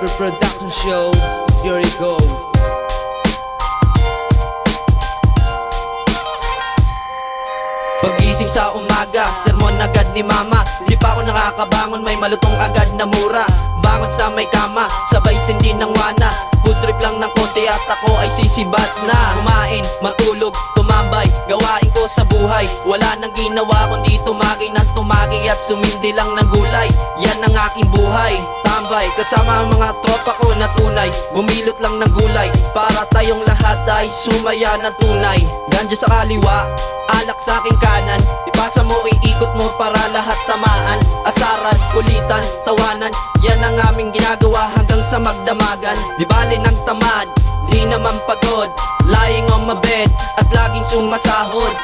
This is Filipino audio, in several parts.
Rapper Production Show, here we go. Pagising sa umaga, sermon agad ni mama. Di pa ako nakakabangon, may malutong agad na mura. Bangon sa may kama, sabay sindi ng wana. Food trip lang ng konti at ako ay sisibat na. Kumain, matulog, tumambay, gawain ko sa buhay. Wala nang ginawa kundi tumagay ng tumagay at sumindi lang ng gulay. Yan ang aking buhay, tambay kasama ang mga tropa ko na tunay. Bumilot lang ng gulay, para tayong lahat ay sumaya ng tunay. Ganja sa kaliwa, alak sa aking kanan. Ipasa mo, iikot mo para lahat tamaan. Asaran, kulitan, tawanan, yan ang aming ginagawa hanggang sa magdamagan. Di bali ng tamad, di naman pagod. Lying on my bed at laging sumasahod.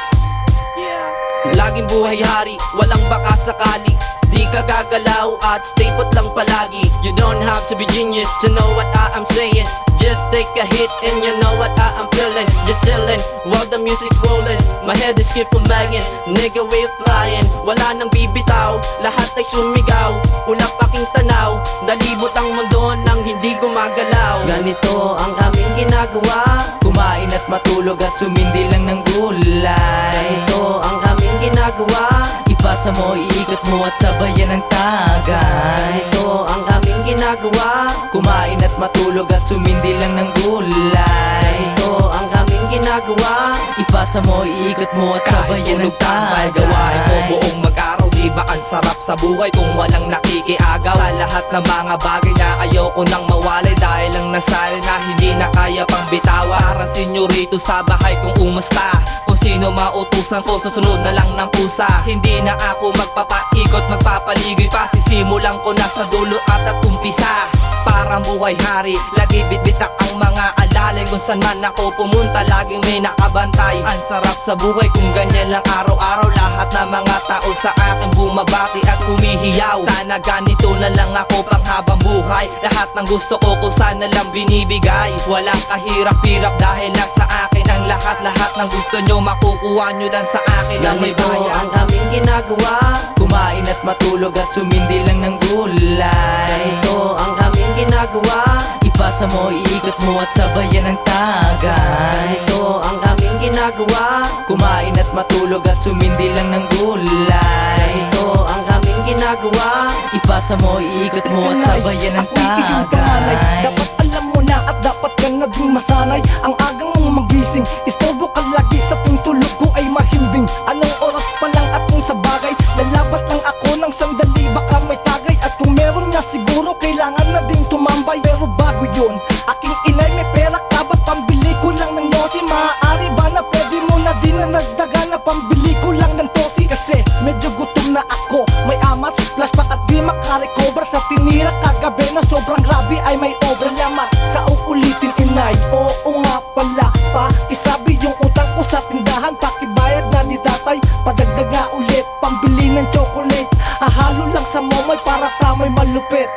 Laging buhay hari, walang baka sakali. Di ka gagalaw at stay put lang palagi. You don't have to be genius to know what I am saying. Just take a hit and you know what I am feeling. Just chillin' while the music's rolling. My head is keep on banging, nigga we flying. Wala nang bibitaw, lahat ay sumigaw. Ulap aking tanaw, nalibot ang mundo nang hindi gumagalaw. Ganito ang aming ginagawa, kumain at matulog at sumindi lang ng gulay. Ganito ang aming ginagawa, ipasa mo, iikot mo at sabayan ng tagay. Ganito ang aming ginagawa, kumain at matulog at sumindi lang ng gulay. Ganito ang aming ginagawa, ipasa mo, iikot mo at sabayan ng tagay. Gawain mo buong mag-araw, di ba ang sarap sa buhay kung walang nakikiagaw. Sa lahat ng mga bagay na ayoko nang mawalay, dahil lang nasanay na hindi na kaya pang bitawa. Parang senyorito sa bahay kung umusta, kung sino mautusan ko, susunod na lang ng pusa. Hindi na ako magpapaikot, magpapaligid pa, sisimulan ko na sa dulo at umpisa. Parang buhay hari, lagi bitbitak ang mga alalay. Kung saan man ako pumunta, laging may nakabantay. Ang sarap sa buhay kung ganyan lang araw-araw. Lahat ng mga tao sa akin bumabati at humihiyaw. Sana ganito na lang ako pang habang buhay. Lahat ng gusto ko sana lang binibigay. Walang kahirap-hirap dahil lang sa akin ang lahat ng gusto nyo makukuha nyo lang sa akin. Ganito ang aming ginagawa, kumain at matulog at sumindi lang ng gulay. Ito ang aming ginagawa, ipasa mo, iikot mo at sabayan ng tagay. Ito ang aming ginagawa, kumain at matulog at sumindi lang ng gulay. Ito ang aming ginagawa, ipasa mo, iikot mo at sabayan ng tagay. Dapat alam mo na at dapat ka na din masanay. Ang agang mong magising, istorbo ka lagi sa tuwing tulog ko ay mahimbing. Anong oras pa lang at kung sa bagay, lalabas lang ako ng sandali, baka may tagay. At kung meron na siguro, kailangan na din tumambay. Pero bago yun, aking inay, may pera ka ba? Pambili ko lang ng yosi. Maaari ba na pwede mo na din na nagdaga na pambili ko lang ng tosi? Kasi medyo gutom na ako, may amat, flashback at di makarecover. Sa tinira kagabi na sobrang grabe ay may overlamat. Sa uulitin inay, oo nga pala, pakisabi yung utang ko sa tindahan. Pakibayad na ni tatay, padagdag nga ulit, pambili ng chocolate. Hahalo lang sa momay para tamoy malupit.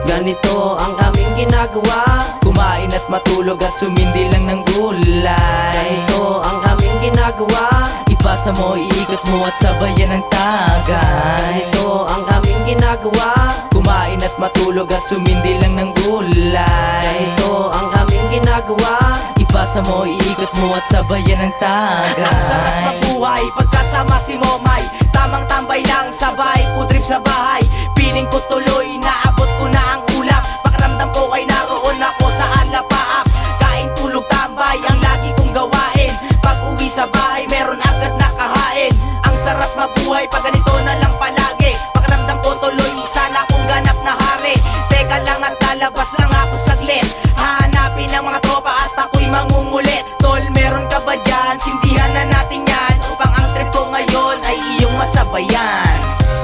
Ganito ang aming ginagawa, kumain at matulog at sumindi lang ng gulay. Ganito ang aming ginagawa, ipasa mo, iikot mo at sabayan ng tagay. Ganito ang aming ginagawa, kumain at matulog at sumindi lang ng gulay. Ganito ang aming ginagawa, ipasa mo, iikot mo at sabayan ng tagay. Ang sarap mabuhay pagkasama si Momay, tamang tambay lang sabay, putrip sa bahay. Piling ko tuloy, naabot ko na ang ulap. Pakiramdam ko ay naroon ako sa alapaap. Kain, tulog, tambay ang lagi kong gawain. Pag uwi sa bahay, meron agad nakahain. Ang sarap mabuhay pag ganito na lang palagi. Pakiramdam ko tuloy, sana akong ganap na hari. Teka lang at lalabas lang ako saglit, hahanapin ang mga tropa at ako'y mangungulit. Tol, meron ka ba dyan? Sindihan na natin yan, upang ang trip ko ngayon ay iyong masabayan.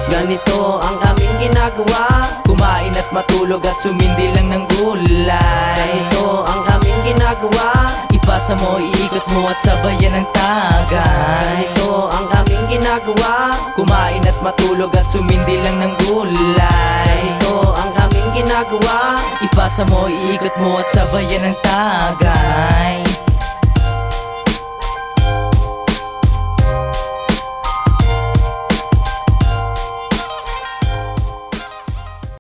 Ganito ang aming ginagawa, kumain at matulog at sumindi lang ng gulay. Ganito ang aming ginagawa, ipasa mo, iikot mo at sabayan ng tagay. Ganito ang aming ginagawa, kumain at matulog at sumindi lang ng gulay. Ganito ang aming ginagawa, ipasa mo, iikot mo at sabayan ng tagay.